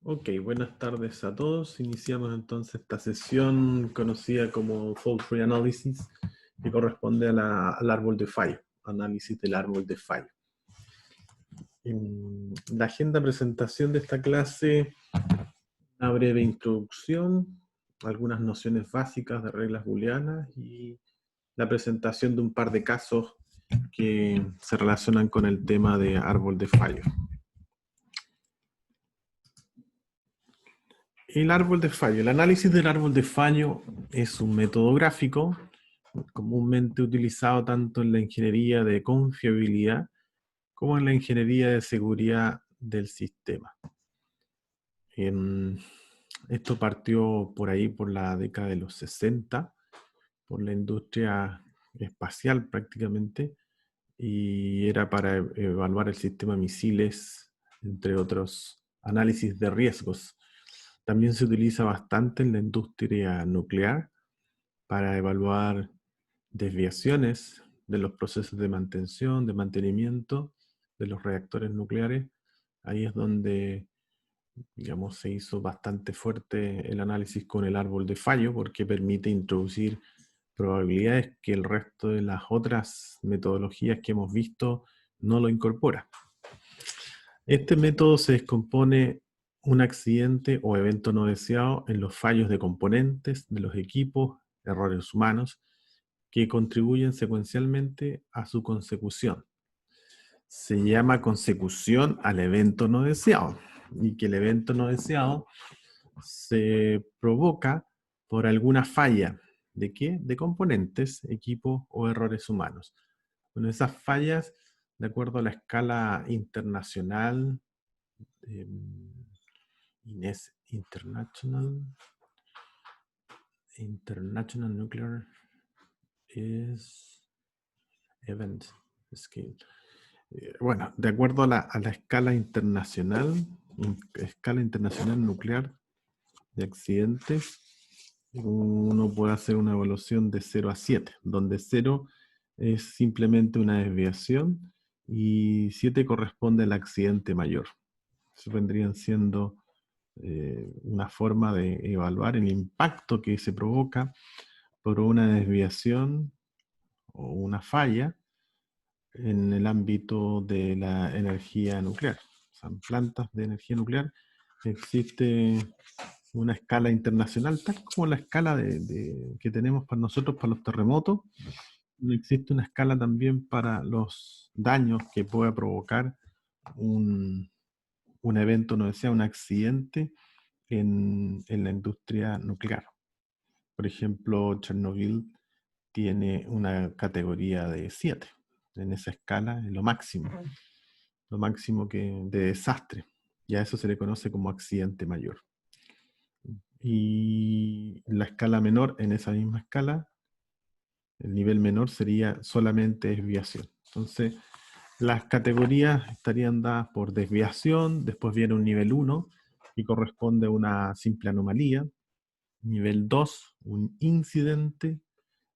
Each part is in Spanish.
Ok, buenas tardes a todos. Iniciamos entonces esta sesión conocida como Fault Free Analysis, que corresponde al árbol de fallo, análisis del árbol de fallo. En la agenda presentación de esta clase, una breve introducción, algunas nociones básicas de reglas booleanas y la presentación de un par de casos que se relacionan con el tema de árbol de fallo. El árbol de fallo. El análisis del árbol de fallo es un método gráfico comúnmente utilizado tanto en la ingeniería de confiabilidad como en la ingeniería de seguridad del sistema. Esto partió por ahí por la década de los 60, por la industria espacial prácticamente, y era para evaluar el sistema de misiles, entre otros análisis de riesgos. También se utiliza bastante en la industria nuclear para evaluar desviaciones de los procesos de mantención, de mantenimiento de los reactores nucleares. Ahí es donde, digamos, se hizo bastante fuerte el análisis con el árbol de fallo, porque permite introducir probabilidades que el resto de las otras metodologías que hemos visto no lo incorpora. Este método se descompone un accidente o evento no deseado en los fallos de componentes de los equipos, errores humanos, que contribuyen secuencialmente a su consecución. Se llama consecución al evento no deseado, y que el evento no deseado se provoca por alguna falla. ¿De qué? De componentes, equipos o errores humanos. Bueno, esas fallas, de acuerdo a la escala internacional, eh, INES International Nuclear is Event Scale. Bueno, de acuerdo a la escala internacional nuclear de accidentes, uno puede hacer una evaluación de 0 a 7, donde 0 es simplemente una desviación y 7 corresponde al accidente mayor. Eso vendrían siendo una forma de evaluar el impacto que se provoca por una desviación o una falla en el ámbito de la energía nuclear. O sea, en plantas de energía nuclear existe una escala internacional, tal como la escala que tenemos para nosotros para los terremotos. Existe una escala también para los daños que pueda provocar un evento, no sea un accidente en la industria nuclear. Por ejemplo, Chernobyl tiene una categoría de 7 en esa escala, es lo máximo de desastre. Y a eso se le conoce como accidente mayor. Y la escala menor, en esa misma escala, el nivel menor sería solamente desviación. Entonces, las categorías estarían dadas por desviación, después viene un nivel 1, y corresponde a una simple anomalía. Nivel 2, un incidente.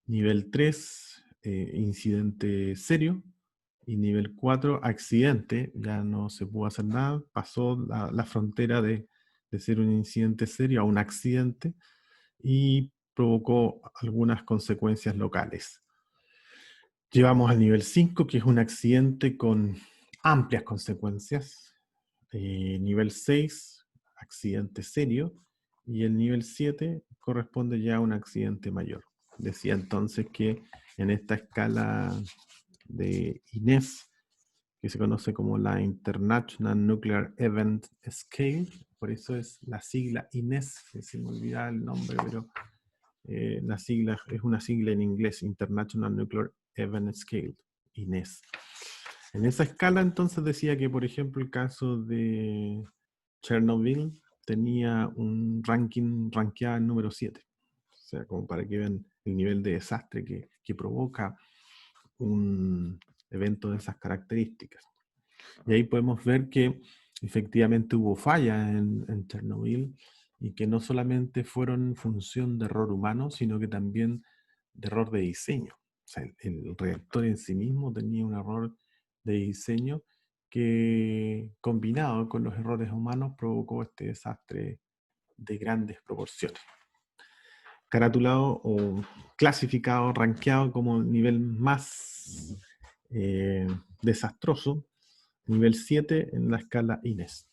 Nivel 3, incidente serio. Y nivel 4, accidente. Ya no se pudo hacer nada. Pasó la frontera de ser un incidente serio a un accidente y provocó algunas consecuencias locales. Llevamos al nivel 5, que es un accidente con amplias consecuencias. Nivel 6, accidente serio. Y el nivel 7 corresponde ya a un accidente mayor. Decía entonces que en esta escala de INES, que se conoce como la International Nuclear Event Scale, por eso es la sigla INES, que se me olvida el nombre, pero la sigla es una sigla en inglés, International Nuclear Event Scale, INES. En esa escala entonces decía que, por ejemplo, el caso de Chernobyl tenía un rankeado en número 7. O sea, como para que vean el nivel de desastre que provoca un evento de esas características. Y ahí podemos ver que efectivamente hubo fallas en Chernobyl y que no solamente fueron función de error humano, sino que también de error de diseño. O sea, el reactor en sí mismo tenía un error de diseño que combinado con los errores humanos provocó este desastre de grandes proporciones. Caratulado o clasificado, rankeado como el nivel más desastroso, nivel 7 en la escala INES.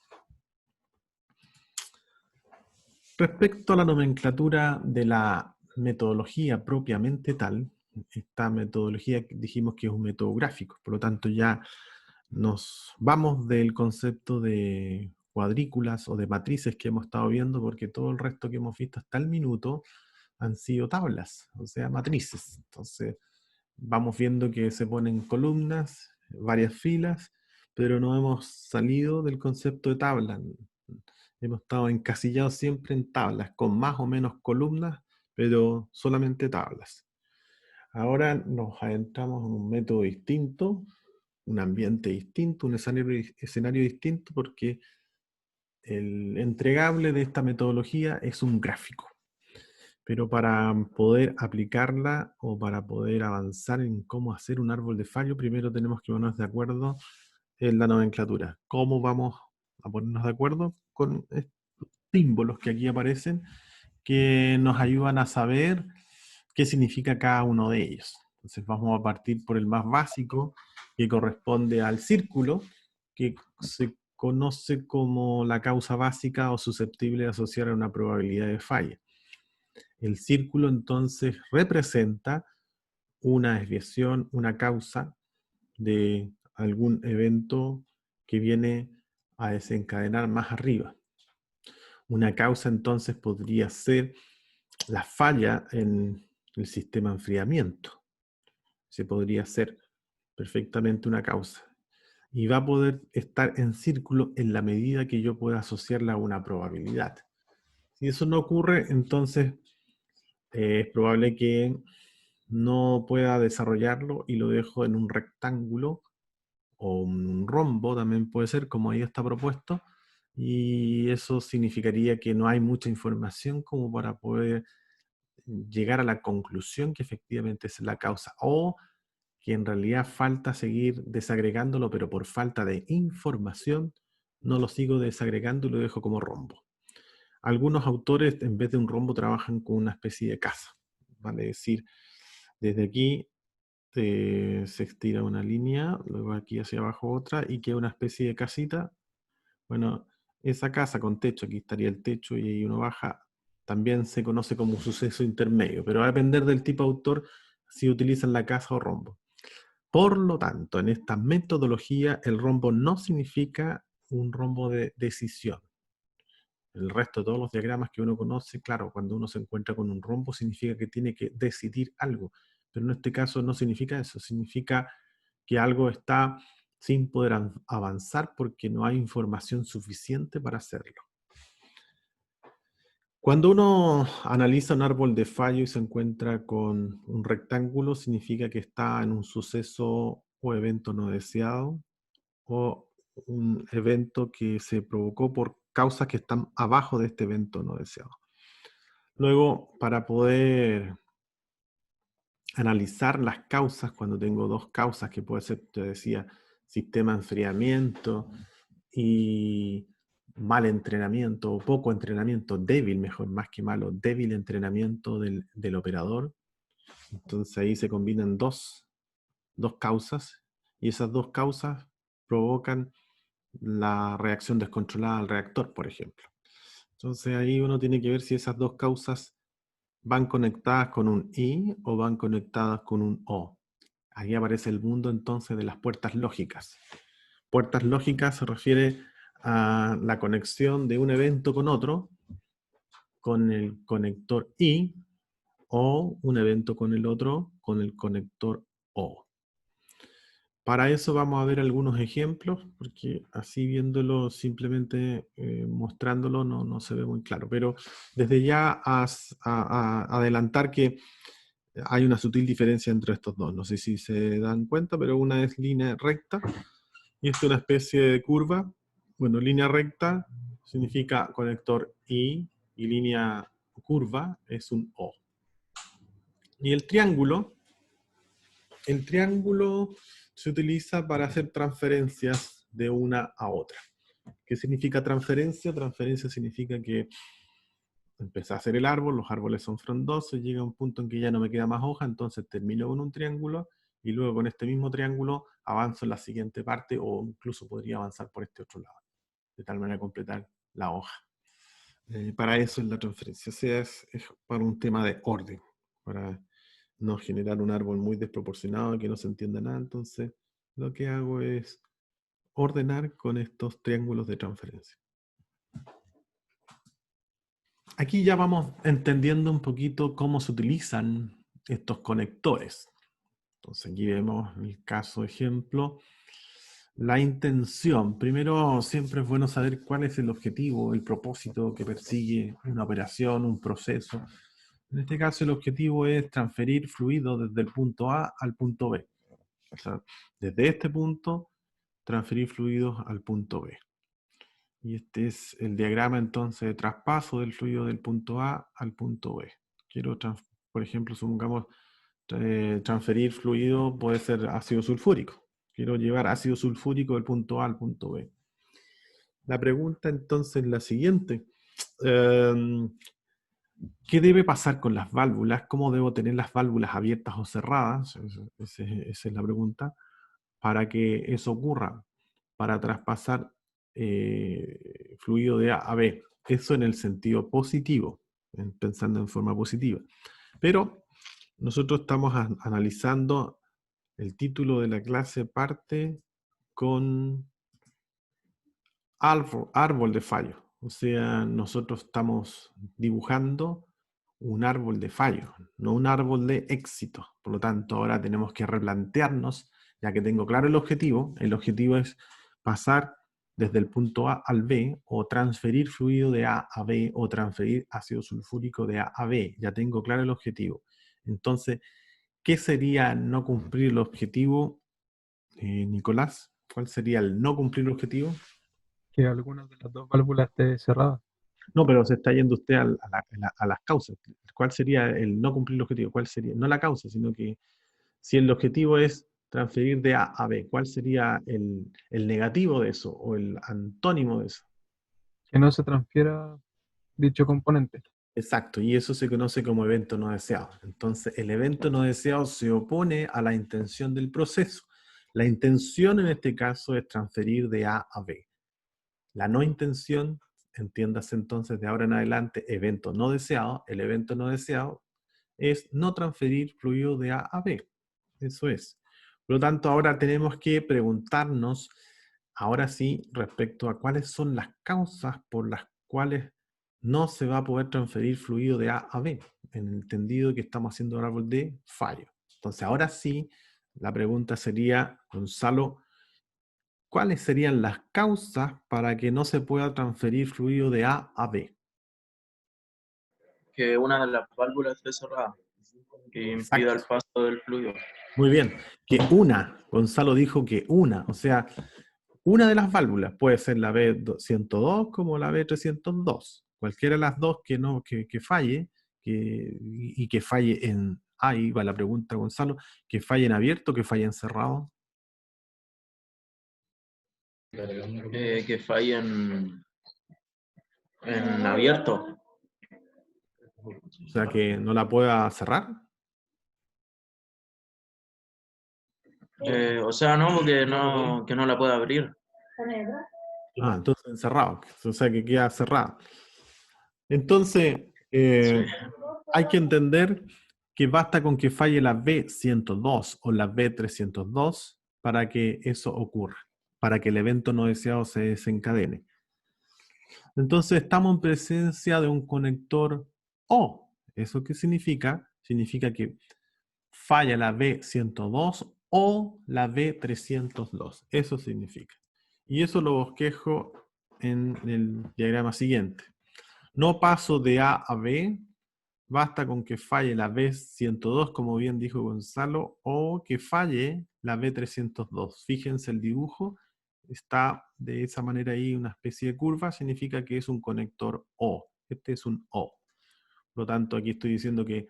Respecto a la nomenclatura de la metodología propiamente tal, esta metodología dijimos que es un método gráfico, por lo tanto ya nos vamos del concepto de cuadrículas o de matrices que hemos estado viendo, porque todo el resto que hemos visto hasta el minuto han sido tablas, o sea, matrices. Entonces, vamos viendo que se ponen columnas, varias filas, pero no hemos salido del concepto de tabla. Hemos estado encasillados siempre en tablas, con más o menos columnas, pero solamente tablas. Ahora nos adentramos en un método distinto, un ambiente distinto, un escenario distinto, porque el entregable de esta metodología es un gráfico. Pero para poder aplicarla o para poder avanzar en cómo hacer un árbol de fallo, primero tenemos que ponernos de acuerdo en la nomenclatura. ¿Cómo vamos a ponernos de acuerdo? Con estos símbolos que aquí aparecen, que nos ayudan a saber qué significa cada uno de ellos. Entonces vamos a partir por el más básico, que corresponde al círculo, que se conoce como la causa básica o susceptible de asociar a una probabilidad de falla. El círculo entonces representa una desviación, una causa de algún evento que viene a desencadenar más arriba. Una causa entonces podría ser la falla en el sistema de enfriamiento. Se podría ser perfectamente una causa. Y va a poder estar en círculo en la medida que yo pueda asociarla a una probabilidad. Si eso no ocurre, entonces es probable que no pueda desarrollarlo y lo dejo en un rectángulo o un rombo, también puede ser, como ahí está propuesto, y eso significaría que no hay mucha información como para poder llegar a la conclusión que efectivamente es la causa, o que en realidad falta seguir desagregándolo, pero por falta de información no lo sigo desagregando y lo dejo como rombo. Algunos autores, en vez de un rombo, trabajan con una especie de casa, vale decir, desde aquí se estira una línea, luego aquí hacia abajo otra, y queda una especie de casita. Bueno, esa casa con techo, aquí estaría el techo y ahí uno baja, también se conoce como suceso intermedio, pero va a depender del tipo de autor si utilizan la casa o rombo. Por lo tanto, en esta metodología, el rombo no significa un rombo de decisión. El resto de todos los diagramas que uno conoce, claro, cuando uno se encuentra con un rombo significa que tiene que decidir algo, pero en este caso no significa eso, significa que algo está sin poder avanzar porque no hay información suficiente para hacerlo. Cuando uno analiza un árbol de fallo y se encuentra con un rectángulo, significa que está en un suceso o evento no deseado, o un evento que se provocó por causas que están abajo de este evento no deseado. Luego, para poder analizar las causas, cuando tengo dos causas, que puede ser, te decía, sistema de enfriamiento y mal entrenamiento o poco entrenamiento, débil, mejor, más que malo, débil entrenamiento del operador. Entonces ahí se combinan dos causas y esas dos causas provocan la reacción descontrolada al reactor, por ejemplo. Entonces ahí uno tiene que ver si esas dos causas van conectadas con un I o van conectadas con un O. Ahí aparece el mundo entonces de las puertas lógicas. Puertas lógicas se refiere a la conexión de un evento con otro, con el conector I, o un evento con el otro, con el conector O. Para eso vamos a ver algunos ejemplos, porque así viéndolo, simplemente mostrándolo, no se ve muy claro. Pero desde ya a adelantar que hay una sutil diferencia entre estos dos. No sé si se dan cuenta, pero una es línea recta y esta es una especie de curva. Bueno, línea recta significa conector I y línea curva es un O. Y el triángulo se utiliza para hacer transferencias de una a otra. ¿Qué significa transferencia? Transferencia significa que empecé a hacer el árbol, los árboles son frondosos, llega a un punto en que ya no me queda más hoja, entonces termino con un triángulo y luego con este mismo triángulo avanzo en la siguiente parte o incluso podría avanzar por este otro lado, de tal manera completar la hoja. Para eso es la transferencia, o sea, es para un tema de orden, para no generar un árbol muy desproporcionado que no se entienda nada, entonces lo que hago es ordenar con estos triángulos de transferencia. Aquí ya vamos entendiendo un poquito cómo se utilizan estos conectores. Entonces aquí vemos el caso ejemplo. La intención. Primero, siempre es bueno saber cuál es el objetivo, el propósito que persigue una operación, un proceso. En este caso, el objetivo es transferir fluido desde el punto A al punto B. O sea, desde este punto, transferir fluidos al punto B. Y este es el diagrama entonces de traspaso del fluido del punto A al punto B. Quiero, por ejemplo, supongamos transferir fluido, puede ser ácido sulfúrico. Quiero llevar ácido sulfúrico del punto A al punto B. La pregunta entonces es la siguiente. ¿Qué debe pasar con las válvulas? ¿Cómo debo tener las válvulas abiertas o cerradas? Esa es la pregunta. Para que eso ocurra, para traspasar fluido de A a B. Eso en el sentido positivo, pensando en forma positiva. Pero nosotros estamos analizando, el título de la clase parte con árbol de fallo. O sea, nosotros estamos dibujando un árbol de fallo, no un árbol de éxito. Por lo tanto, ahora tenemos que replantearnos, ya que tengo claro el objetivo es pasar desde el punto A al B, o transferir fluido de A a B, o transferir ácido sulfúrico de A a B. Ya tengo claro el objetivo. Entonces, ¿qué sería no cumplir el objetivo, Nicolás? ¿Cuál sería el no cumplir el objetivo? Que alguna de las dos válvulas esté cerrada. No, pero se está yendo usted a las causas. ¿Cuál sería el no cumplir el objetivo? ¿Cuál sería? No la causa, sino que si el objetivo es transferir de A a B, ¿cuál sería el negativo de eso o el antónimo de eso? Que no se transfiera dicho componente. Exacto, y eso se conoce como evento no deseado. Entonces, el evento no deseado se opone a la intención del proceso. La intención en este caso es transferir de A a B. La no intención, entiéndase entonces de ahora en adelante, evento no deseado. El evento no deseado es no transferir fluido de A a B. Eso es. Por lo tanto, ahora tenemos que preguntarnos, ahora sí, respecto a cuáles son las causas por las cuales no se va a poder transferir fluido de A a B, en el entendido que estamos haciendo un árbol de fallo. Entonces, ahora sí, la pregunta sería, Gonzalo, ¿cuáles serían las causas para que no se pueda transferir fluido de A a B? Que una de las válvulas esté cerrada, que impida el Exacto. paso del fluido. Muy bien. Que una, Gonzalo dijo que una, o sea, una de las válvulas puede ser la B102 como la B302. Cualquiera de las dos que, no, que falle, y que falle en, ahí va la pregunta, Gonzalo, que falle en abierto, que falle en cerrado. Que falle en abierto. O sea, que no la pueda cerrar. O sea, no, porque no, que no la pueda abrir. Ah, entonces encerrado, o sea, que queda cerrada. Entonces, Sí. hay que entender que basta con que falle la B102 o la B302 para que eso ocurra, para que el evento no deseado se desencadene. Entonces, estamos en presencia de un conector O. ¿Eso qué significa? Significa que falla la B102 o la B302. Eso significa. Y eso lo bosquejo en el diagrama siguiente. No paso de A a B, basta con que falle la B102, como bien dijo Gonzalo, o que falle la B302. Fíjense el dibujo, está de esa manera ahí una especie de curva, significa que es un conector O. Este es un O. Por lo tanto, aquí estoy diciendo que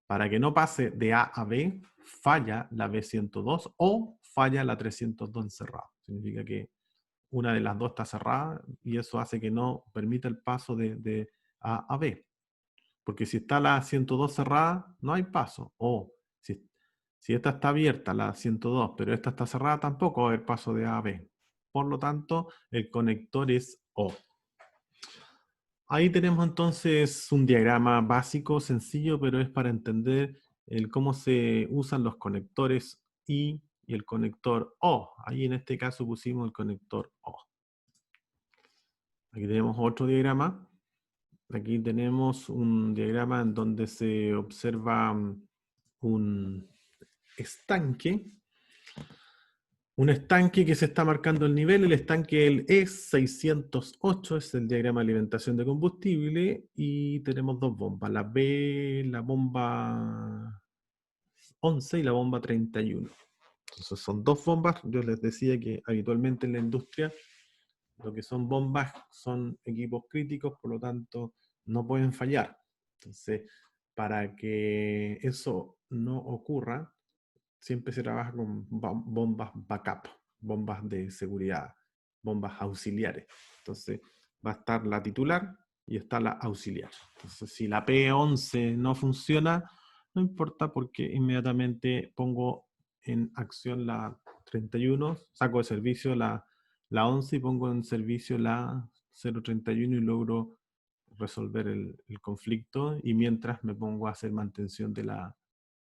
para que no pase de A a B, falla la B102 o falla la 302 encerrado. Significa que una de las dos está cerrada y eso hace que no permita el paso de A a B. Porque si está la 102 cerrada, no hay paso. O si esta está abierta, la 102, pero esta está cerrada, tampoco va a haber paso de A a B. Por lo tanto, el conector es O. Ahí tenemos entonces un diagrama básico, sencillo, pero es para entender cómo se usan los conectores I y el conector O. Ahí en este caso pusimos el conector O. Aquí tenemos otro diagrama. Aquí tenemos un diagrama en donde se observa un estanque. Un estanque que se está marcando el nivel, el estanque el E608 es el diagrama de alimentación de combustible y tenemos dos bombas, la B, la bomba 11 y la bomba 31. Entonces son dos bombas, yo les decía que habitualmente en la industria lo que son bombas son equipos críticos, por lo tanto no pueden fallar. Entonces, para que eso no ocurra, siempre se trabaja con bombas backup, bombas de seguridad, bombas auxiliares. Entonces va a estar la titular y está la auxiliar. Entonces si la P11 no funciona, no importa porque inmediatamente pongo en acción la 31, saco de servicio la 11 y pongo en servicio la 031 y logro resolver el conflicto y mientras me pongo a hacer mantención de la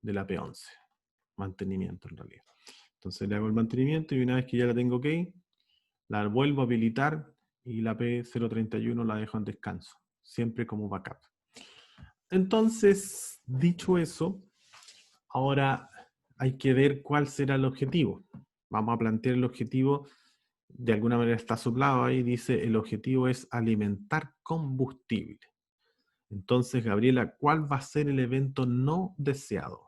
P11. Mantenimiento en realidad. Entonces le hago el mantenimiento y una vez que ya la tengo ok, la vuelvo a habilitar y la P031 la dejo en descanso, siempre como backup. Entonces, dicho eso, ahora hay que ver cuál será el objetivo. Vamos a plantear el objetivo, de alguna manera está sublado ahí, dice el objetivo es alimentar combustible. Entonces, Gabriela, ¿cuál va a ser el evento no deseado?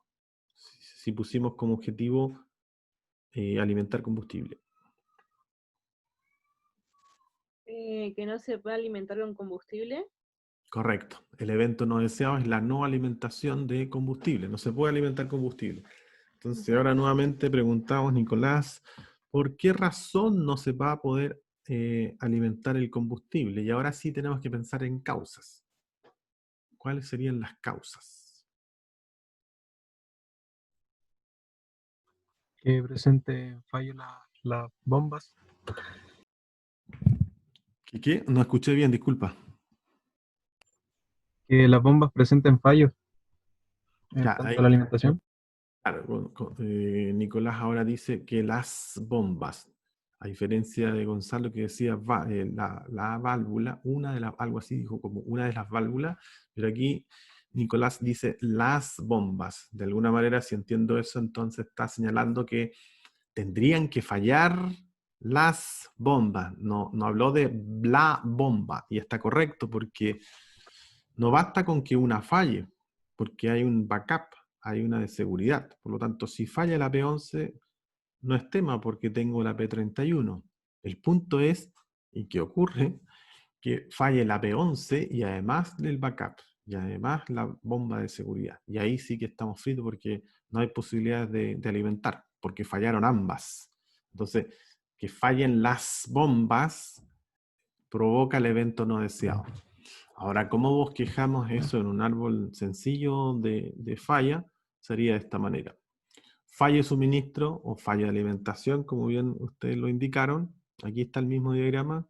Si pusimos como objetivo alimentar combustible. Que no se pueda alimentar con combustible. Correcto. El evento no deseado es la no alimentación de combustible. No se puede alimentar combustible. Entonces ahora nuevamente preguntamos, Nicolás, ¿por qué razón no se va a poder alimentar el combustible? Y ahora sí tenemos que pensar en causas. ¿Cuáles serían las causas? Que presente fallo las bombas. ¿Qué? No escuché bien, disculpa. Que las bombas presenten fallos en Ya, cuanto ahí, a la alimentación. claro, Nicolás ahora dice que las bombas, a diferencia de Gonzalo que decía la válvula, una de las, algo así dijo como una de las válvulas, pero aquí Nicolás dice las bombas. De alguna manera, si entiendo eso, entonces está señalando que tendrían que fallar las bombas. No, no habló de la bomba, y está correcto porque no basta con que una falle, porque hay un backup, hay una de seguridad. Por lo tanto, si falla la P11, no es tema porque tengo la P31. El punto es, ¿y qué ocurre? Que falle la P11 y además del backup, y además la bomba de seguridad. Y ahí sí que estamos fritos porque no hay posibilidades de alimentar, porque fallaron ambas. Entonces, que fallen las bombas provoca el evento no deseado. Ahora, ¿cómo bosquejamos eso en un árbol sencillo de falla? Sería de esta manera. Falla de suministro o falla de alimentación, como bien ustedes lo indicaron. Aquí está el mismo diagrama.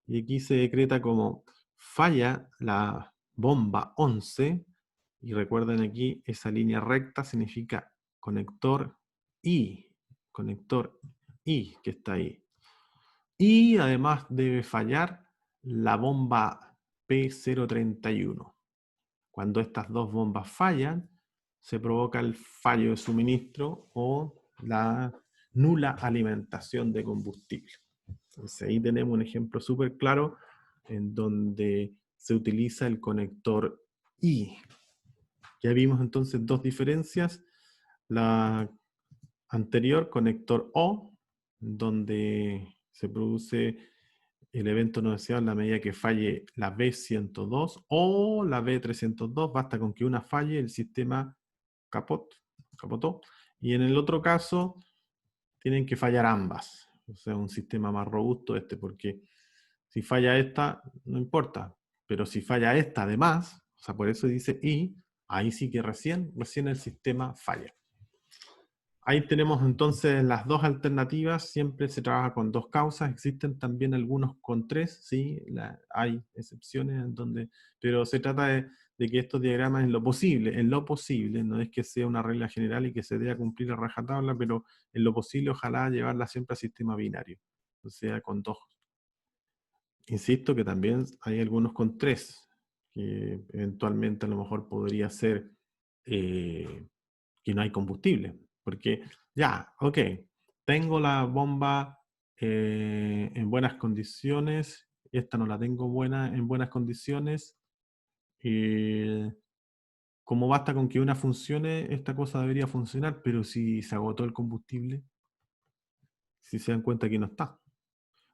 Y aquí se decreta como falla la bomba 11. Y recuerden aquí, esa línea recta significa conector I. Conector I, que está ahí. Y además debe fallar la bomba P031. Cuando estas dos bombas fallan, se provoca el fallo de suministro o la nula alimentación de combustible. Entonces ahí tenemos un ejemplo súper claro en donde se utiliza el conector I. Ya vimos entonces dos diferencias. La anterior, conector O, donde se produce el evento no deseado en la medida que falle la B102 o la B302, basta con que una falle, el sistema capotó. Y en el otro caso, tienen que fallar ambas. O sea, un sistema más robusto porque si falla esta, no importa. Pero si falla esta además, o sea, por eso dice y, ahí sí que recién el sistema falla. Ahí tenemos entonces las dos alternativas, siempre se trabaja con dos causas, existen también algunos con tres, sí, hay excepciones en donde, pero se trata de que estos diagramas en lo posible, no es que sea una regla general y que se deba cumplir a rajatabla, pero en lo posible ojalá llevarla siempre a sistema binario, o sea, con dos. Insisto que también hay algunos con tres, que eventualmente a lo mejor podría ser que no hay combustible. Porque ya, ok, tengo la bomba en buenas condiciones, esta no la tengo en buenas condiciones, como basta con que una funcione, esta cosa debería funcionar, pero si se agotó el combustible, si se dan cuenta que no está.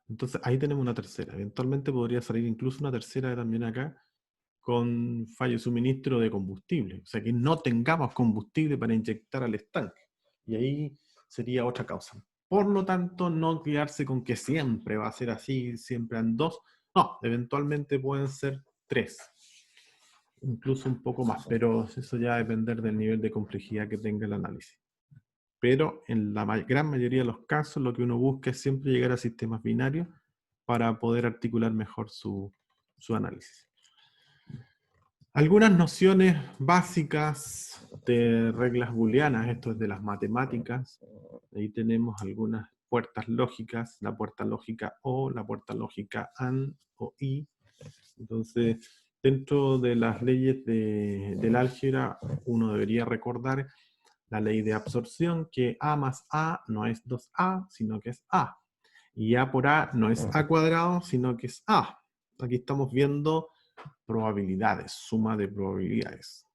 Entonces ahí tenemos una tercera. Eventualmente podría salir incluso una tercera también acá, con fallo de suministro de combustible. O sea, que no tengamos combustible para inyectar al estanque. Y ahí sería otra causa. Por lo tanto, no quedarse con que siempre va a ser así, siempre en dos. No, eventualmente pueden ser tres. Incluso un poco más, pero eso ya va a depender del nivel de complejidad que tenga el análisis. Pero en la gran mayoría de los casos, lo que uno busca es siempre llegar a sistemas binarios para poder articular mejor su análisis. Algunas nociones básicas de reglas booleanas, esto es de las matemáticas. Ahí tenemos algunas puertas lógicas, la puerta lógica O, la puerta lógica AND o I. Entonces, dentro de las leyes del álgebra, uno debería recordar la ley de absorción, que A más A no es 2A, sino que es A. Y A por A no es A cuadrado, sino que es A. Aquí estamos viendo probabilidades, suma de probabilidades.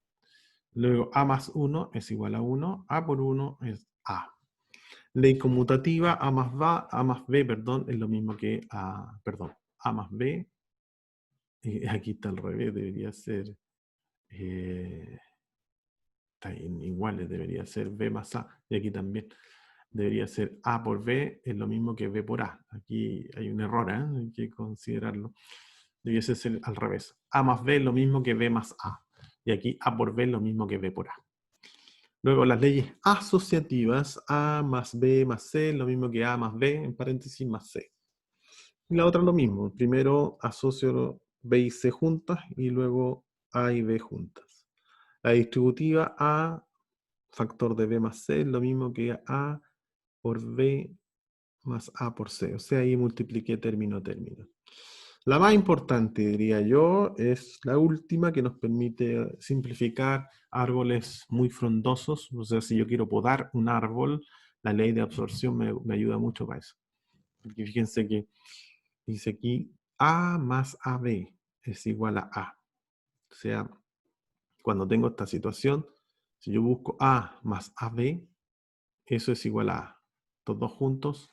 Luego A más 1 es igual a 1, A por 1 es A. Ley conmutativa, A más B, perdón, es lo mismo que A más B, aquí está al revés, debería ser, está iguales, debería ser B más A, y aquí también debería ser A por B, es lo mismo que B por A. Aquí hay un error, hay que considerarlo. Debiese ser al revés. A más B es lo mismo que B más A. Y aquí A por B es lo mismo que B por A. Luego las leyes asociativas, A más B más C es lo mismo que A más B, en paréntesis, más C. Y la otra lo mismo. Primero asocio B y C juntas y luego A y B juntas. La distributiva A, factor de B más C, es lo mismo que A por B más A por C. O sea, ahí multipliqué término a término. La más importante, diría yo, es la última, que nos permite simplificar árboles muy frondosos. O sea, si yo quiero podar un árbol, la ley de absorción me ayuda mucho para eso. Porque fíjense que dice aquí A más AB es igual a A. O sea, cuando tengo esta situación, si yo busco A más AB, eso es igual a A. Estos dos juntos,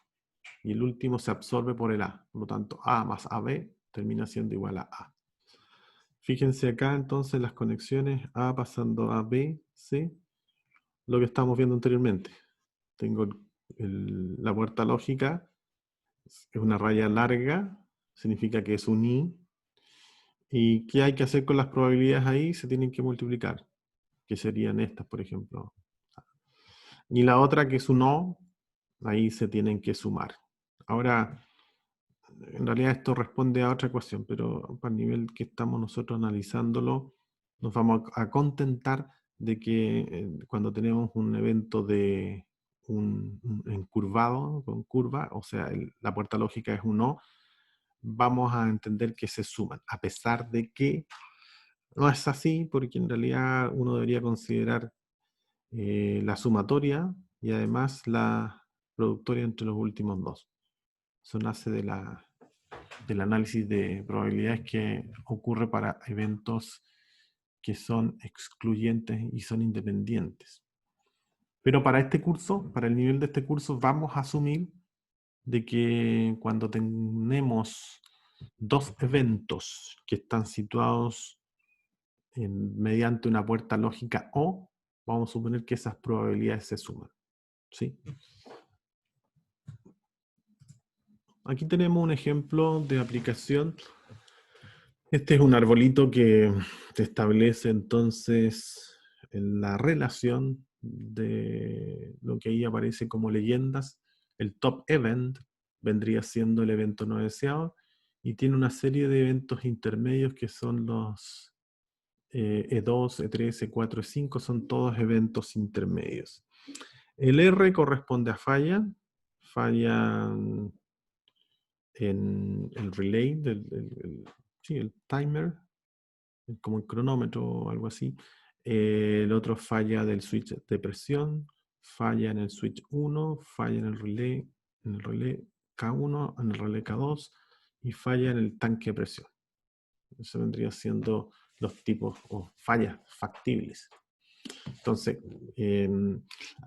y el último se absorbe por el A. Por lo tanto, A más AB termina siendo igual a A. Fíjense acá entonces las conexiones A pasando a B, C, lo que estábamos viendo anteriormente. Tengo la puerta lógica, es una raya larga, significa que es un I. ¿Y qué hay que hacer con las probabilidades ahí? Se tienen que multiplicar, que serían estas, por ejemplo. Y la otra, que es un O, ahí se tienen que sumar. Ahora, en realidad esto responde a otra ecuación, pero para el nivel que estamos nosotros analizándolo, nos vamos a contentar de que cuando tenemos un evento de un encurvado, con curva, o sea, la puerta lógica es un O, vamos a entender que se suman, a pesar de que no es así, porque en realidad uno debería considerar la sumatoria y además la productoria entre los últimos dos. Eso nace del análisis de probabilidades que ocurre para eventos que son excluyentes y son independientes. Pero para este curso, para el nivel de este curso, vamos a asumir de que cuando tenemos dos eventos que están situados mediante una puerta lógica O, vamos a suponer que esas probabilidades se suman. ¿Sí? aquí tenemos un ejemplo de aplicación. Este es un arbolito que te establece entonces la relación de lo que ahí aparece como leyendas. El top event vendría siendo el evento no deseado y tiene una serie de eventos intermedios que son los E2, E3, E4, E5, son todos eventos intermedios. El R corresponde a falla en el relay, sí, el timer, como el cronómetro o algo así. El otro falla del switch de presión, falla en el switch 1, falla en el relé K1, en el relé K2 y falla en el tanque de presión. Eso vendría siendo los tipos o fallas factibles. Entonces,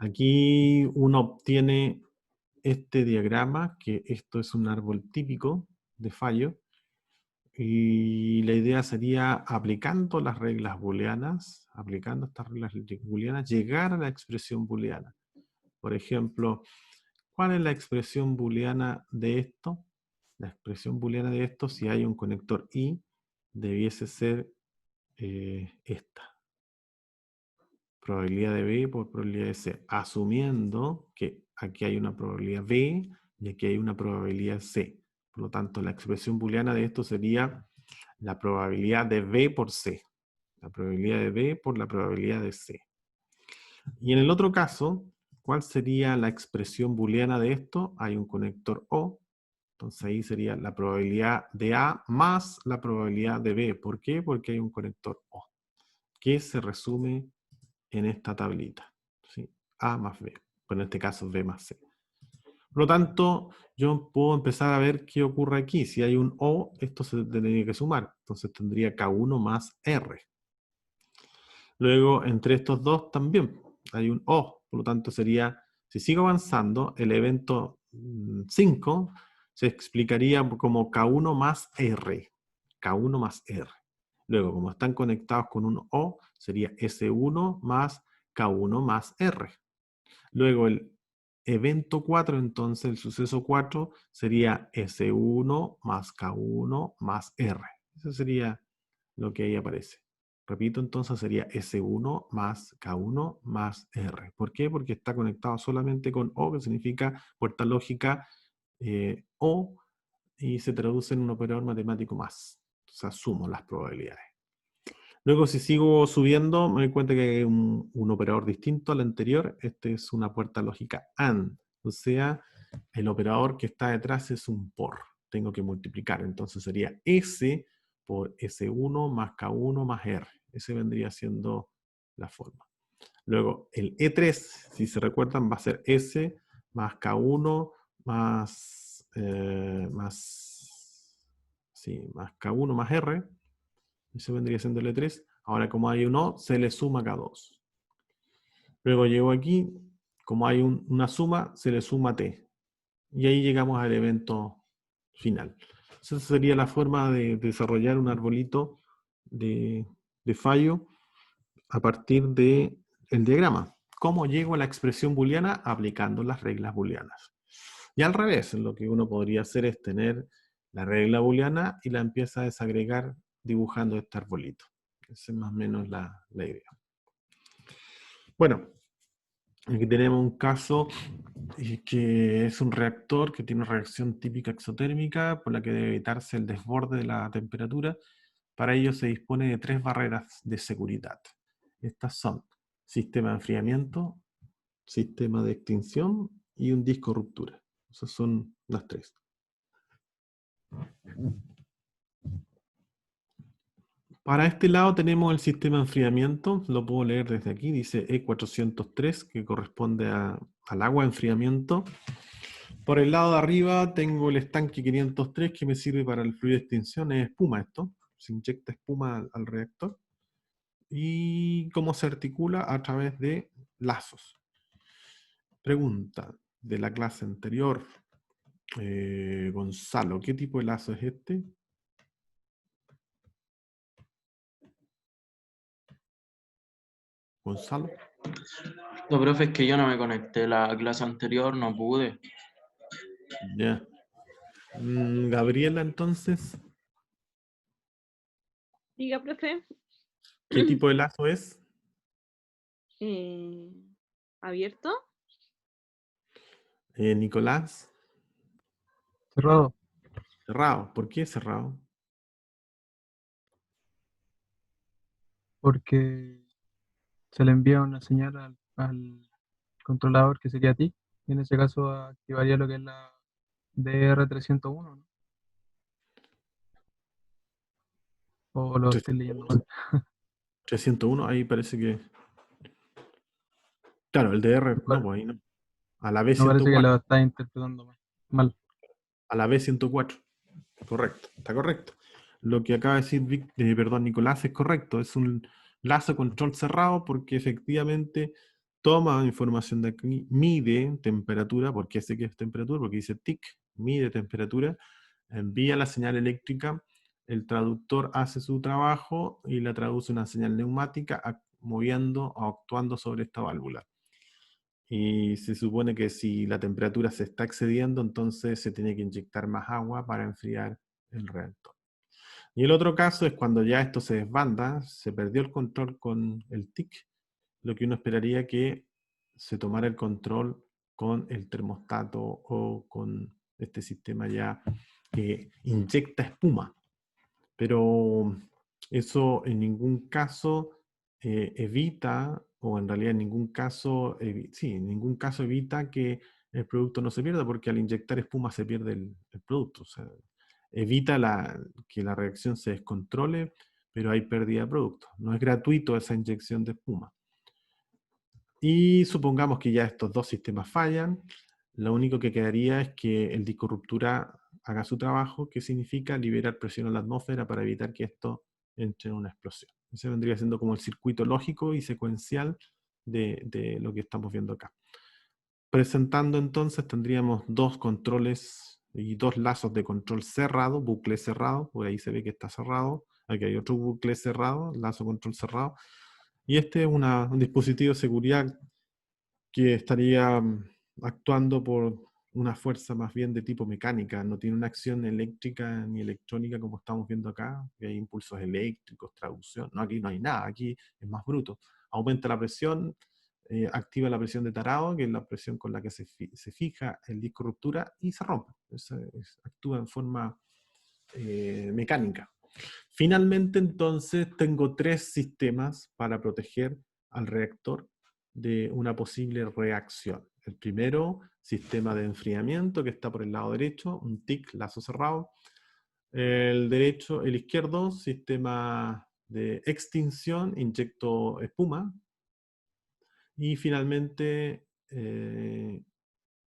aquí uno obtiene este diagrama, que esto es un árbol típico de fallo, y la idea sería, aplicando las reglas booleanas, aplicando estas reglas booleanas, llegar a la expresión booleana. Por ejemplo, ¿cuál es la expresión booleana de esto? La expresión booleana de esto, si hay un conector I, debiese ser esta. Probabilidad de B por probabilidad de C, asumiendo que aquí hay una probabilidad B y aquí hay una probabilidad C. Por lo tanto, la expresión booleana de esto sería la probabilidad de B por C. La probabilidad de B por la probabilidad de C. Y en el otro caso, ¿cuál sería la expresión booleana de esto? Hay un conector O. Entonces ahí sería la probabilidad de A más la probabilidad de B. ¿Por qué? Porque hay un conector O, que se resume en esta tablita. ¿Sí? A más B. Pero en este caso B más C. Por lo tanto, yo puedo empezar a ver qué ocurre aquí. Si hay un O, esto se tendría que sumar. Entonces tendría K1 más R. Luego, entre estos dos también hay un O. Por lo tanto, sería, si sigo avanzando, el evento 5 se explicaría como K1 más R. K1 más R. Luego, como están conectados con un O, sería S1 más K1 más R. Luego, el evento 4, entonces, el suceso 4, sería S1 más K1 más R. Eso sería lo que ahí aparece. Repito, entonces sería S1 más K1 más R. ¿Por qué? Porque está conectado solamente con O, que significa puerta lógica O, y se traduce en un operador matemático más. O sea, sumo las probabilidades. Luego, si sigo subiendo, me doy cuenta que hay un operador distinto al anterior. Este es una puerta lógica AND. O sea, el operador que está detrás es un POR. Tengo que multiplicar. Entonces sería S por S1 más K1 más R. Ese vendría siendo la forma. Luego, el E3, si se recuerdan, va a ser S más K1 más K1 más R. Eso vendría siendo el E3. Ahora, como hay un O, se le suma K2. Luego llego aquí, como hay una suma, se le suma T. Y ahí llegamos al evento final. Esa sería la forma de desarrollar un arbolito de fallo a partir del diagrama. ¿Cómo llego a la expresión booleana? Aplicando las reglas booleanas. Y al revés, lo que uno podría hacer es tener la regla booleana y la empieza a desagregar dibujando este arbolito. Esa es más o menos la idea. Bueno, aquí tenemos un caso que es un reactor que tiene una reacción típica exotérmica por la que debe evitarse el desborde de la temperatura. Para ello se dispone de 3 barreras de seguridad. Estas son sistema de enfriamiento, sistema de extinción y un disco ruptura. Esas son las 3. Para este lado tenemos el sistema de enfriamiento, lo puedo leer desde aquí, dice E403, que corresponde al agua de enfriamiento. Por el lado de arriba tengo el estanque 503, que me sirve para el fluido de extinción, es espuma esto, se inyecta espuma al reactor. Y cómo se articula a través de lazos. Pregunta de la clase anterior, Gonzalo, ¿qué tipo de lazo es este? Gonzalo. No, profe, es que yo no me conecté la clase anterior, no pude. Ya. Gabriela, entonces, Diga, profe. ¿qué tipo de lazo es? ¿Abierto? Nicolás, Cerrado, cerrado. ¿Por qué cerrado? porque se le envía una señal al controlador que sería a ti. Y en ese caso activaría lo que es la DR301, ¿no? O lo estoy leyendo mal. 301, ahí parece que... Claro, el DR, no, pues ahí no. A la Me parece que B104. lo estás interpretando mal. A la B104. Correcto, está correcto. Lo que acaba de decir perdón, Nicolás es correcto. Es un lazo control cerrado porque efectivamente toma información de aquí, mide temperatura, porque sé que es temperatura, porque dice TIC, mide temperatura, envía la señal eléctrica, el traductor hace su trabajo y la traduce a una señal neumática moviendo o actuando sobre esta válvula. Y se supone que si la temperatura se está excediendo, entonces se tiene que inyectar más agua para enfriar el reactor. Y el otro caso es cuando ya esto se desbanda, se perdió el control con el TIC, lo que uno esperaría que se tomara el control con el termostato o con este sistema ya que inyecta espuma. Pero eso en ningún caso evita, o en realidad en ningún caso, sí, en ningún caso evita que el producto no se pierda, porque al inyectar espuma se pierde el producto. O sea, evita que la reacción se descontrole, pero hay pérdida de producto. No es gratuito esa inyección de espuma. Y supongamos que ya estos dos sistemas fallan, lo único que quedaría es que el disco ruptura haga su trabajo, que significa liberar presión a la atmósfera para evitar que esto entre en una explosión. Ese vendría siendo como el circuito lógico y secuencial de lo que estamos viendo acá. Presentando entonces tendríamos dos controles y dos lazos de control cerrado, bucle cerrado, por ahí se ve que está cerrado, aquí hay otro bucle cerrado, lazo control cerrado, y este es un dispositivo de seguridad que estaría actuando por una fuerza más bien de tipo mecánica, no tiene una acción eléctrica ni electrónica como estamos viendo acá, que hay impulsos eléctricos, traducción, no, aquí no hay nada, aquí es más bruto. Aumenta la presión, activa la presión de tarado, que es la presión con la que se fija el disco ruptura y se rompe. Actúa en forma mecánica. Finalmente, entonces, tengo tres sistemas para proteger al reactor de una posible reacción. El primero, sistema de enfriamiento, que está por el lado derecho, un TIC, lazo cerrado. El izquierdo, sistema de extinción, inyecto espuma. Y finalmente,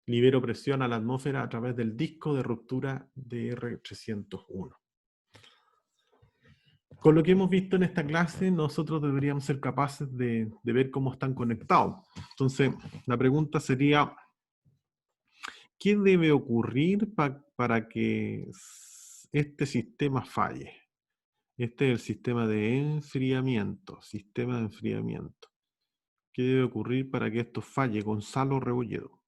libero presión a la atmósfera a través del disco de ruptura de R301. Con lo que hemos visto en esta clase, nosotros deberíamos ser capaces de ver cómo están conectados. Entonces, la pregunta sería, ¿qué debe ocurrir para que este sistema falle? Este es el sistema de enfriamiento, sistema de enfriamiento. ¿Qué debe ocurrir para que esto falle? Gonzalo Rebolledo.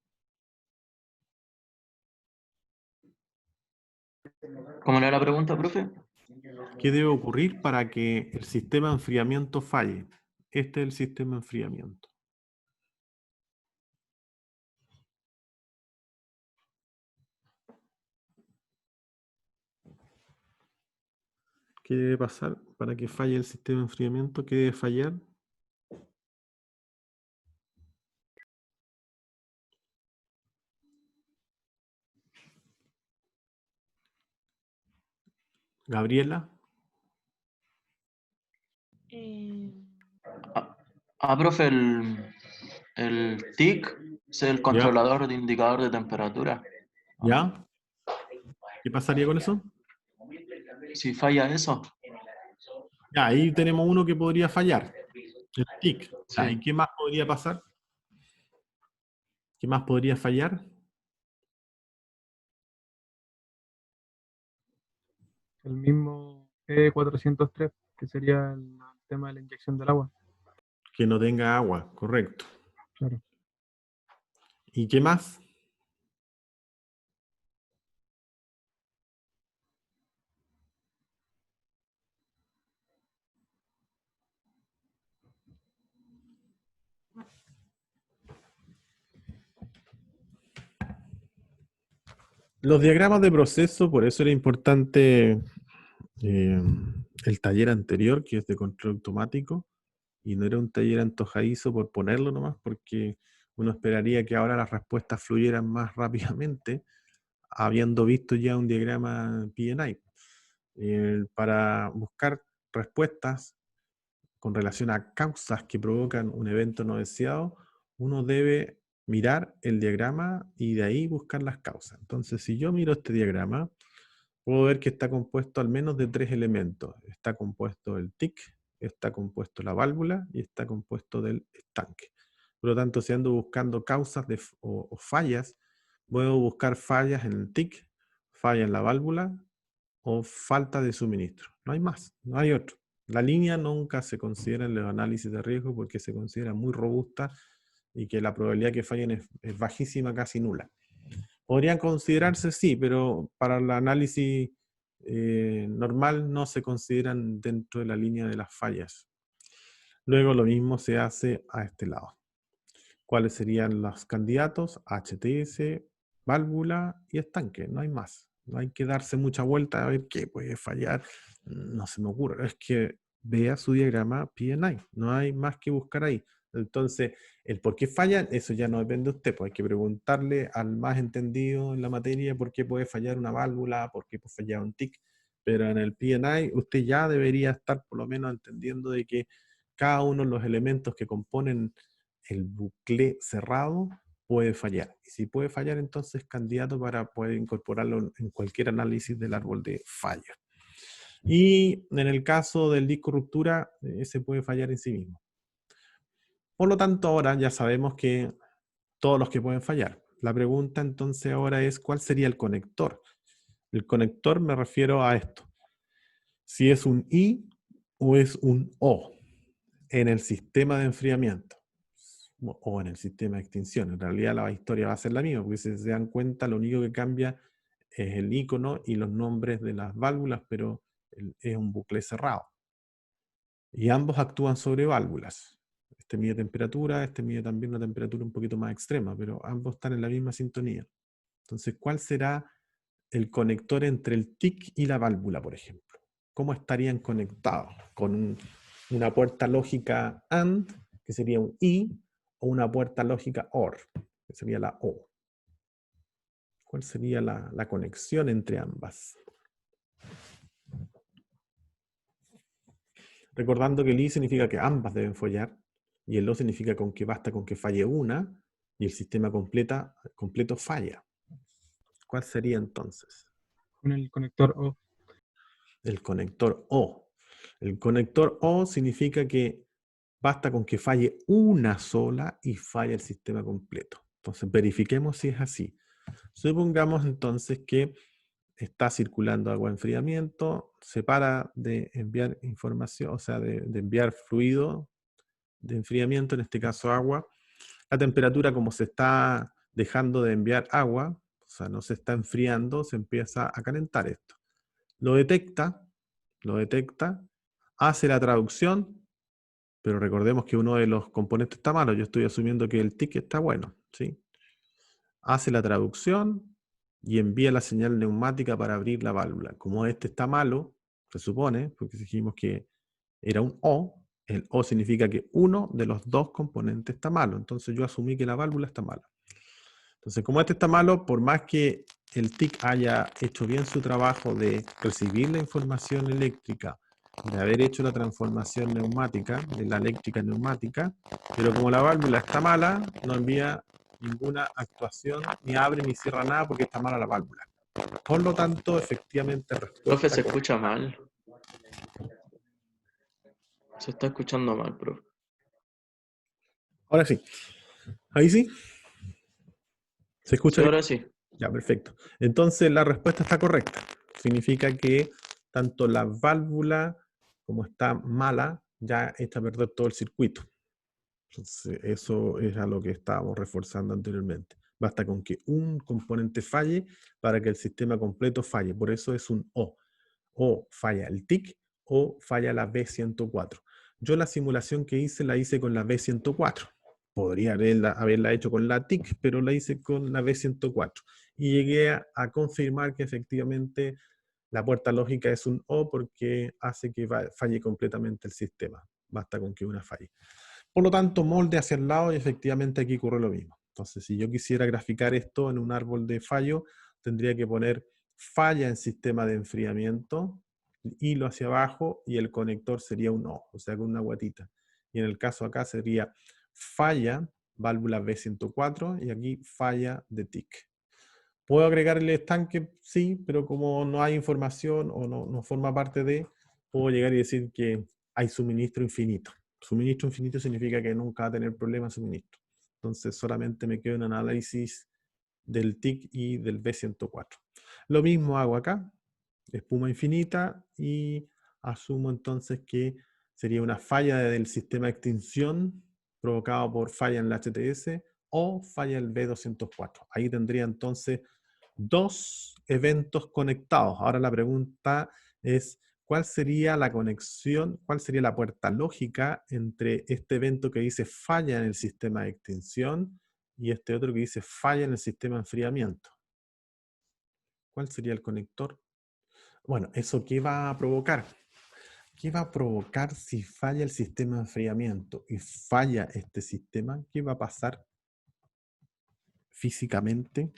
¿Cómo era la pregunta, profe? ¿Qué debe ocurrir para que el sistema de enfriamiento falle? Este es el sistema de enfriamiento. ¿Qué debe pasar para que falle el sistema de enfriamiento? ¿Qué debe fallar? Gabriela. Profe, el TIC es el ¿Ya? controlador de indicador de temperatura. ¿Ya? ¿Qué pasaría con eso? Si falla eso, Ya, ahí tenemos uno que podría fallar. El TIC. Ya, ¿y sí. qué más podría pasar? ¿Qué más podría fallar? El mismo E403, que sería el tema de la inyección del agua. Que no tenga agua, correcto. Claro. ¿Y qué más? Los diagramas de proceso, por eso era importante el taller anterior, que es de control automático, y no era un taller antojadizo por ponerlo nomás, porque uno esperaría que ahora las respuestas fluyeran más rápidamente, habiendo visto ya un diagrama PNI. Para buscar respuestas con relación a causas que provocan un evento no deseado, uno debe mirar el diagrama y de ahí buscar las causas. Entonces, si yo miro este diagrama, puedo ver que está compuesto al menos de 3 elementos. Está compuesto el TIC, está compuesto la válvula y está compuesto del estanque. Por lo tanto, si ando buscando causas o fallas, puedo buscar fallas en el TIC, falla en la válvula o falta de suministro. No hay más, no hay otro. La línea nunca se considera en los análisis de riesgo porque se considera muy robusta y que la probabilidad que fallen es bajísima, casi nula. Podrían considerarse, sí, pero para el análisis normal no se consideran dentro de la línea de las fallas. Luego lo mismo se hace a este lado. ¿Cuáles serían los candidatos? HTS, válvula y estanque, no hay más. No hay que darse mucha vuelta a ver qué puede fallar. No se me ocurre. Es que vea su diagrama PNI. No hay más que buscar ahí. Entonces, el por qué fallan, eso ya no depende de usted. Pues hay que preguntarle al más entendido en la materia por qué puede fallar una válvula, por qué puede fallar un TIC. Pero en el PNI usted ya debería estar por lo menos entendiendo de que cada uno de los elementos que componen el bucle cerrado puede fallar. Y si puede fallar, entonces es candidato para poder incorporarlo en cualquier análisis del árbol de fallo. Y en el caso del disco ruptura, ese puede fallar en sí mismo. Por lo tanto, ahora ya sabemos que todos los que pueden fallar. La pregunta entonces ahora es, ¿cuál sería el conector? El conector me refiero a esto. Si es un I o es un O en el sistema de enfriamiento o en el sistema de extinción. En realidad la historia va a ser la misma, porque si se dan cuenta, lo único que cambia es el icono y los nombres de las válvulas, pero es un bucle cerrado. Y ambos actúan sobre válvulas. Este mide temperatura, este mide también una temperatura un poquito más extrema, pero ambos están en la misma sintonía. Entonces, ¿cuál será el conector entre el TIC y la válvula, por ejemplo? ¿Cómo estarían conectados? ¿Con una puerta lógica AND, que sería un I, o una puerta lógica OR, que sería la O? ¿Cuál sería la conexión entre ambas? Recordando que el I significa que ambas deben fallar, y el O significa que basta con que falle una, y el sistema completo falla. ¿Cuál sería entonces? Con el conector O. El conector O. El conector O significa que basta con que falle una sola y falla el sistema completo. Entonces verifiquemos si es así. Supongamos entonces que está circulando agua de enfriamiento, se para de enviar información, o sea, de enviar fluido de enfriamiento, en este caso agua. La temperatura, como se está dejando de enviar agua, o sea, no se está enfriando, se empieza a calentar esto. Lo detecta, hace la traducción, pero recordemos que uno de los componentes está malo. Yo estoy asumiendo que el TIC está bueno, ¿sí? Hace la traducción y envía la señal neumática para abrir la válvula. Como este está malo, se supone, porque dijimos que era un O, el O significa que uno de los dos componentes está malo. Entonces yo asumí que la válvula está mala. Entonces, como este está malo, por más que el TIC haya hecho bien su trabajo de recibir la información eléctrica, de haber hecho la transformación neumática, de la eléctrica neumática, pero como la válvula está mala, no envía ninguna actuación, ni abre ni cierra nada porque está mala la válvula. Por lo tanto, efectivamente... Profe, se escucha mal. Se está escuchando mal, profe. Ahora sí. Ahí sí. ¿Se escucha Sí, bien? ahora sí. Ya, perfecto. Entonces la respuesta está correcta. Significa que tanto la válvula como está mala, ya echa a perder todo el circuito. Entonces eso es a lo que estábamos reforzando anteriormente. Basta con que un componente falle para que el sistema completo falle. Por eso es un O. O falla el TIC o falla la B104. Yo la simulación que hice la hice con la B104. Podría haberla hecho con la TIC, pero la hice con la B104. y llegué a confirmar que efectivamente la puerta lógica es un O porque hace que falle completamente el sistema. Basta con que una falle. Por lo tanto, molde hacia el lado y efectivamente aquí ocurre lo mismo. Entonces, si yo quisiera graficar esto en un árbol de fallo, tendría que poner falla en sistema de enfriamiento, hilo hacia abajo y el conector sería un O, o sea, con una guatita. Y en el caso acá sería falla, válvula B104 y aquí falla de TIC. ¿Puedo agregar el estanque? Sí, pero como no hay información o no forma parte de, puedo llegar y decir que hay suministro infinito. Suministro infinito significa que nunca va a tener problema de suministro. Entonces solamente me queda un análisis del TIC y del B104. Lo mismo hago acá, espuma infinita, y asumo entonces que sería una falla del sistema de extinción provocado por falla en el HTS o falla el B204. Ahí tendría entonces dos eventos conectados. Ahora la pregunta es, ¿cuál sería la conexión, cuál sería la puerta lógica entre este evento que dice falla en el sistema de extinción y este otro que dice falla en el sistema de enfriamiento? ¿Cuál sería el conector? Bueno, ¿eso qué va a provocar? ¿Qué va a provocar si falla el sistema de enfriamiento y falla este sistema? ¿Qué va a pasar físicamente?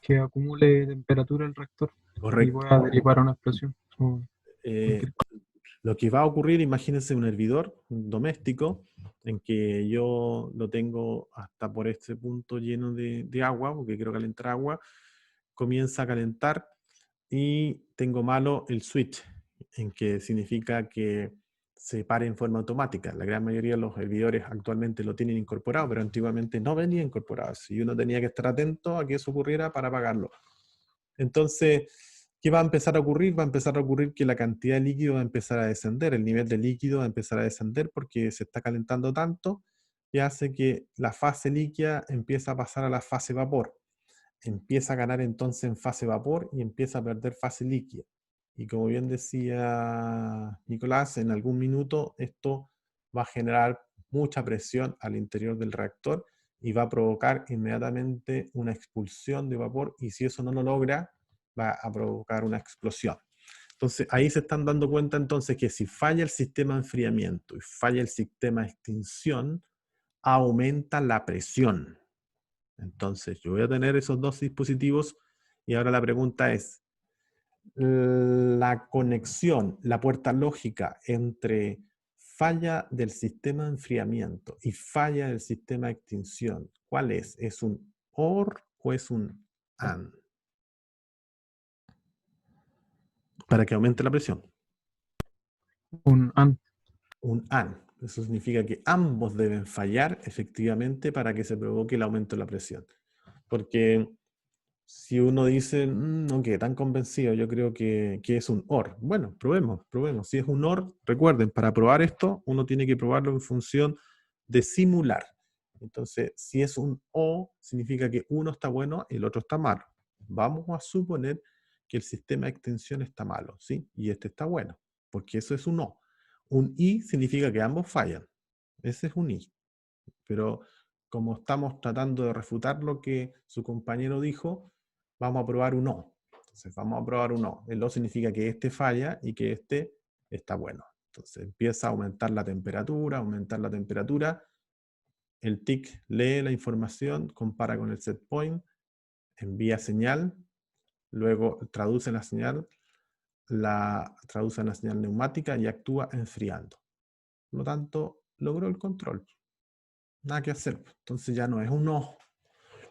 Que acumule temperatura el reactor y Correcto. pueda derivar una explosión. O cualquier cosa. Lo que va a ocurrir, imagínense un hervidor doméstico en que yo lo tengo hasta por este punto lleno de agua, porque quiero calentar agua, comienza a calentar y tengo malo el switch, en que significa que se pare en forma automática. La gran mayoría de los hervidores actualmente lo tienen incorporado, pero antiguamente no venía incorporado. Y uno tenía que estar atento a que eso ocurriera para apagarlo. Entonces, ¿qué va a empezar a ocurrir? Va a empezar a ocurrir que la cantidad de líquido va a empezar a descender, el nivel de líquido va a empezar a descender porque se está calentando tanto que hace que la fase líquida empiece a pasar a la fase vapor. Empieza a ganar entonces en fase vapor y empieza a perder fase líquida. Y como bien decía Nicolás, en algún minuto esto va a generar mucha presión al interior del reactor y va a provocar inmediatamente una expulsión de vapor, y si eso no lo logra, va a provocar una explosión. Entonces ahí se están dando cuenta entonces que si falla el sistema de enfriamiento y falla el sistema de extinción, aumenta la presión. Entonces yo voy a tener esos dos dispositivos y ahora la pregunta es, la conexión, la puerta lógica entre falla del sistema de enfriamiento y falla del sistema de extinción, ¿cuál es? ¿Es un OR o es un AND? Para que aumente la presión. Un AND. Un AND. Eso significa que ambos deben fallar efectivamente para que se provoque el aumento de la presión. Porque si uno dice, no quedé tan convencido, yo creo que es un OR. Bueno, probemos. Si es un OR, recuerden, para probar esto, uno tiene que probarlo en función de simular. Entonces, si es un O, significa que uno está bueno y el otro está malo. Vamos a suponer que el sistema de extensión está malo, ¿sí? Y este está bueno, porque eso es un O. Un I significa que ambos fallan. Ese es un I. Pero como estamos tratando de refutar lo que su compañero dijo, vamos a probar un O. Entonces vamos a probar un O. El O significa que este falla y que este está bueno. Entonces empieza a aumentar la temperatura, El TIC lee la información, compara con el set point, envía señal, luego traduce la señal neumática y actúa enfriando. Por lo tanto, logró el control. Nada que hacer. Entonces ya no es un O.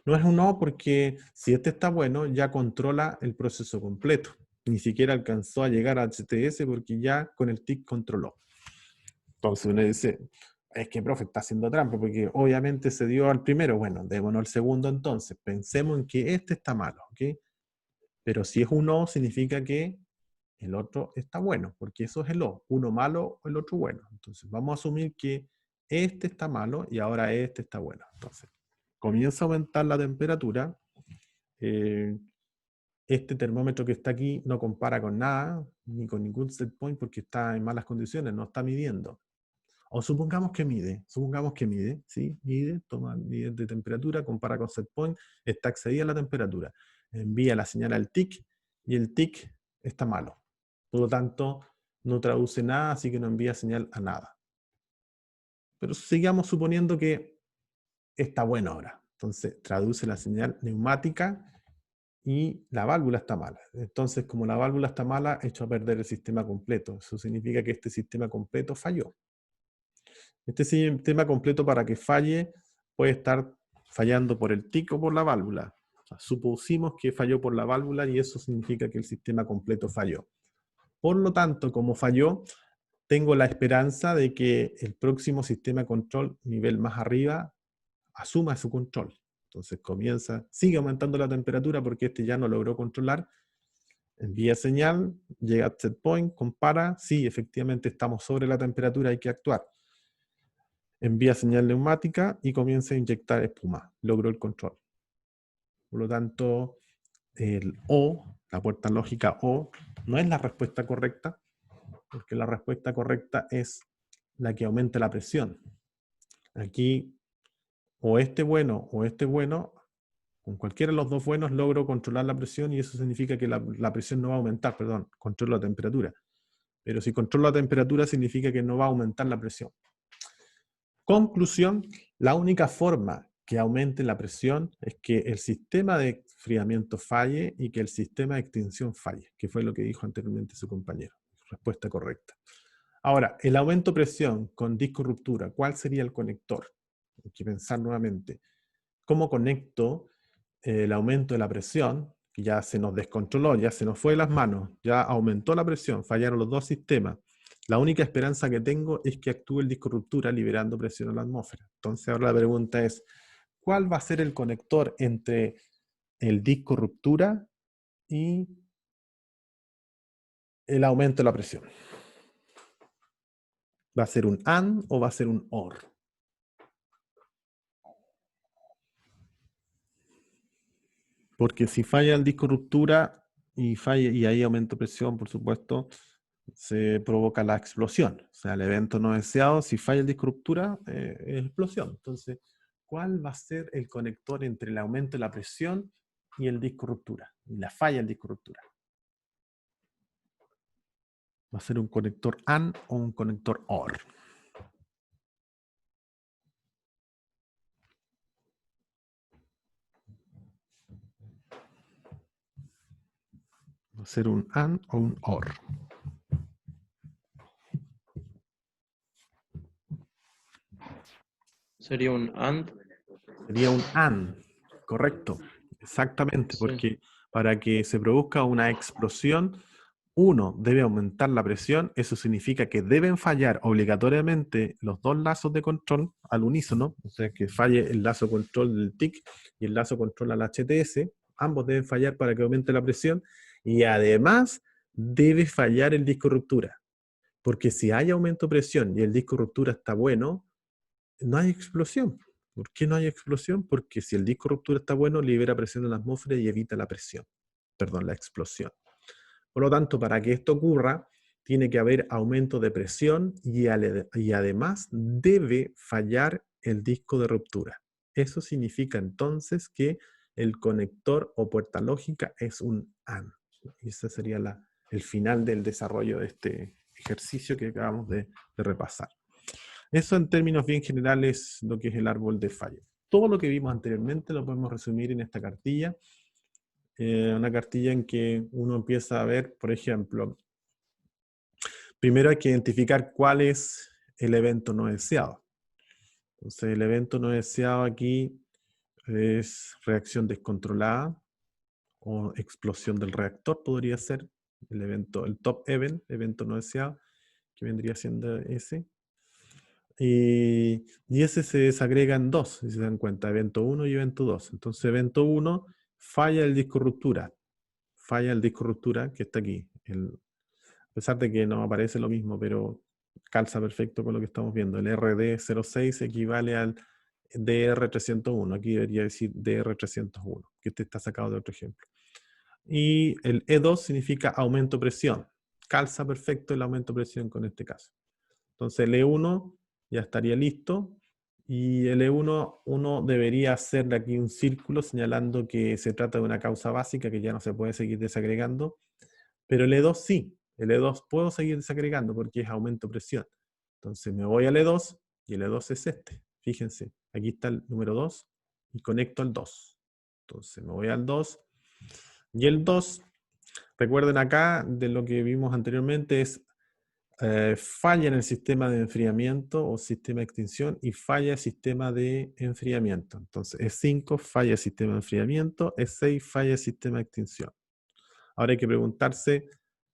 No es un O porque si este está bueno, ya controla el proceso completo. Ni siquiera alcanzó a llegar a HTS porque ya con el TIC controló. Entonces uno dice, es que profe está haciendo trampa porque obviamente se dio al primero. Bueno, démonos al segundo entonces. Pensemos en que este está malo, ¿ok? Pero si es un O, significa que el otro está bueno, porque eso es el O. Uno malo, el otro bueno. Entonces vamos a asumir que este está malo y ahora este está bueno. Entonces comienza a aumentar la temperatura. Este termómetro que está aquí no compara con nada, ni con ningún set point porque está en malas condiciones, no está midiendo. O supongamos que mide, ¿sí? Mide, toma medidas de temperatura, compara con set point, está excedida la temperatura. Envía la señal al TIC y el TIC está malo. Por lo tanto, no traduce nada, así que no envía señal a nada. Pero sigamos suponiendo que está bueno ahora. Entonces, traduce la señal neumática y la válvula está mala. Entonces, como la válvula está mala, echó a perder el sistema completo. Eso significa que este sistema completo falló. Este sistema completo, para que falle, puede estar fallando por el TIC o por la válvula. O sea, supusimos que falló por la válvula y eso significa que el sistema completo falló. Por lo tanto, como falló, tengo la esperanza de que el próximo sistema de control, nivel más arriba, asuma su control. Entonces sigue aumentando la temperatura porque este ya no logró controlar, envía señal, llega a set point, compara, sí, efectivamente estamos sobre la temperatura, hay que actuar. Envía señal neumática y comienza a inyectar espuma. Logró el control. Por lo tanto, el O, la puerta lógica O, no es la respuesta correcta, porque la respuesta correcta es la que aumenta la presión. Aquí, o este bueno, con cualquiera de los dos buenos logro controlar la presión y eso significa que la presión no va a aumentar, perdón, controlo la temperatura. Pero si controlo la temperatura significa que no va a aumentar la presión. Conclusión, la única forma que aumente la presión es que el sistema de enfriamiento falle y que el sistema de extinción falle, que fue lo que dijo anteriormente su compañero. Respuesta correcta. Ahora, el aumento de presión con disco ruptura, ¿cuál sería el conector? Hay que pensar nuevamente. ¿Cómo conecto el aumento de la presión? Que ya se nos descontroló, ya se nos fue de las manos, ya aumentó la presión, fallaron los dos sistemas. La única esperanza que tengo es que actúe el disco ruptura liberando presión a la atmósfera. Entonces ahora la pregunta es, ¿cuál va a ser el conector entre el disco ruptura y el aumento de la presión? ¿Va a ser un AND o va a ser un OR? Porque si falla el disco ruptura y hay aumento de presión, por supuesto, se provoca la explosión. O sea, el evento no deseado, si falla el disco ruptura, es explosión. Entonces, ¿cuál va a ser el conector entre el aumento de la presión y el disco ruptura? Y la falla del disco ruptura. ¿Va a ser un conector AND o un conector OR? ¿Va a ser un AND o un OR? Sería un AND. Sería un AND, correcto. Exactamente, Sí. porque para que se produzca una explosión, uno debe aumentar la presión, eso significa que deben fallar obligatoriamente los dos lazos de control al unísono, o sea, que falle el lazo control del TIC y el lazo control al HTS, ambos deben fallar para que aumente la presión, y además debe fallar el disco ruptura, porque si hay aumento de presión y el disco ruptura está bueno, no hay explosión. ¿Por qué no hay explosión? Porque si el disco ruptura está bueno, libera presión en la atmósfera y evita la explosión. Por lo tanto, para que esto ocurra, tiene que haber aumento de presión y además debe fallar el disco de ruptura. Eso significa entonces que el conector o puerta lógica es un AND. Y ese sería el final del desarrollo de este ejercicio que acabamos de repasar. Eso en términos bien generales lo que es el árbol de falla. Todo lo que vimos anteriormente lo podemos resumir en esta cartilla. Una cartilla en que uno empieza a ver, por ejemplo, primero hay que identificar cuál es el evento no deseado. Entonces el evento no deseado aquí es reacción descontrolada o explosión del reactor, podría ser el top evento no deseado, que vendría siendo ese. Y ese se desagrega en dos, si se dan cuenta, evento 1 y evento 2. Entonces, evento 1, falla el disco ruptura. Falla el disco ruptura que está aquí. A pesar de que no aparece lo mismo, pero calza perfecto con lo que estamos viendo. El RD06 equivale al DR301. Aquí debería decir DR301, que este está sacado de otro ejemplo. Y el E2 significa aumento de presión. Calza perfecto el aumento de presión con este caso. Entonces, el E1 ya estaría listo. Y el E1, uno debería hacer de aquí un círculo señalando que se trata de una causa básica que ya no se puede seguir desagregando. Pero el E2 sí, el E2 puedo seguir desagregando porque es aumento de presión. Entonces me voy al E2 y el E2 es este. Fíjense, aquí está el número 2 y conecto al 2. Entonces me voy al 2 y el 2, recuerden acá de lo que vimos anteriormente, es falla en el sistema de enfriamiento o sistema de extinción y falla el sistema de enfriamiento. Entonces E5 falla el sistema de enfriamiento, E6 falla el sistema de extinción. Ahora hay que preguntarse,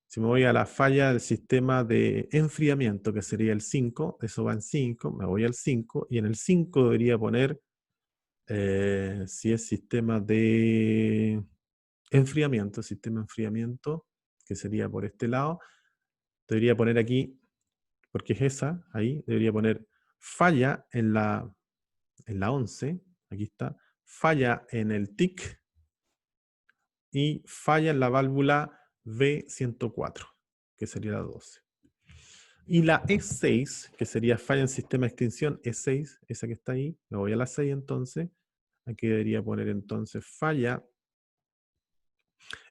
si me voy a la falla del sistema de enfriamiento, que sería el 5, eso va en 5, me voy al 5, y en el 5 debería poner, si es sistema de enfriamiento, que sería por este lado, debería poner aquí, porque es esa, ahí, debería poner falla en la 11, aquí está, falla en el TIC, y falla en la válvula V104, que sería la 12. Y la E6, que sería falla en sistema de extinción, E6, esa que está ahí, me voy a la 6 entonces, aquí debería poner entonces falla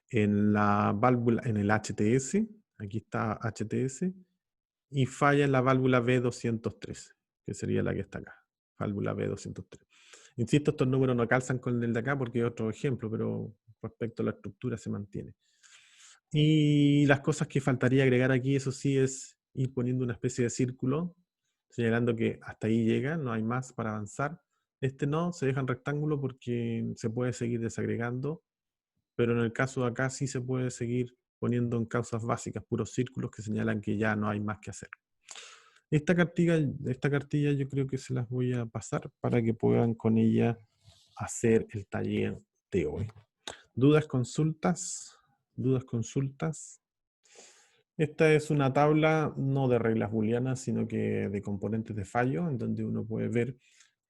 en la válvula, en el HTS, aquí está HTS, y falla en la válvula V203, que sería la que está acá, válvula V203. Insisto, estos números no calzan con el de acá porque es otro ejemplo, pero respecto a la estructura se mantiene. Y las cosas que faltaría agregar aquí, eso sí, es ir poniendo una especie de círculo, señalando que hasta ahí llega, no hay más para avanzar. Este no, se deja en rectángulo porque se puede seguir desagregando, pero en el caso de acá sí se puede seguir poniendo en causas básicas, puros círculos que señalan que ya no hay más que hacer. Esta cartilla yo creo que se las voy a pasar para que puedan con ella hacer el taller de hoy. ¿Dudas, consultas? ¿Dudas, consultas? Esta es una tabla no de reglas booleanas, sino que de componentes de fallo, en donde uno puede ver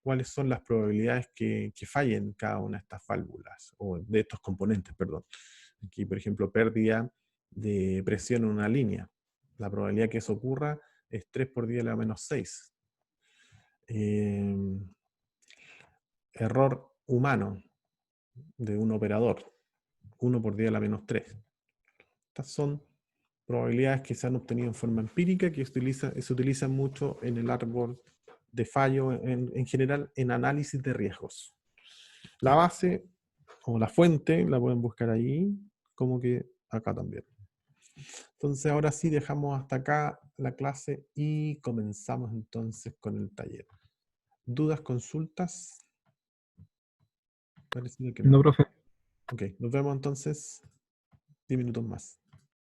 cuáles son las probabilidades que fallen cada una de estas válvulas, o de estos componentes, perdón. Aquí, por ejemplo, pérdida de presión en una línea. La probabilidad que eso ocurra es 3 por 10 a la menos 6. Error humano de un operador, 1 por 10 a la menos 3. Estas son probabilidades que se han obtenido en forma empírica, que se utilizan mucho en el árbol de fallo, en general en análisis de riesgos. La base o la fuente la pueden buscar ahí, como que acá también. Entonces ahora sí dejamos hasta acá la clase y comenzamos entonces con el taller. ¿Dudas, consultas? Parece que no. No, profe. Ok, nos vemos entonces 10 minutos más.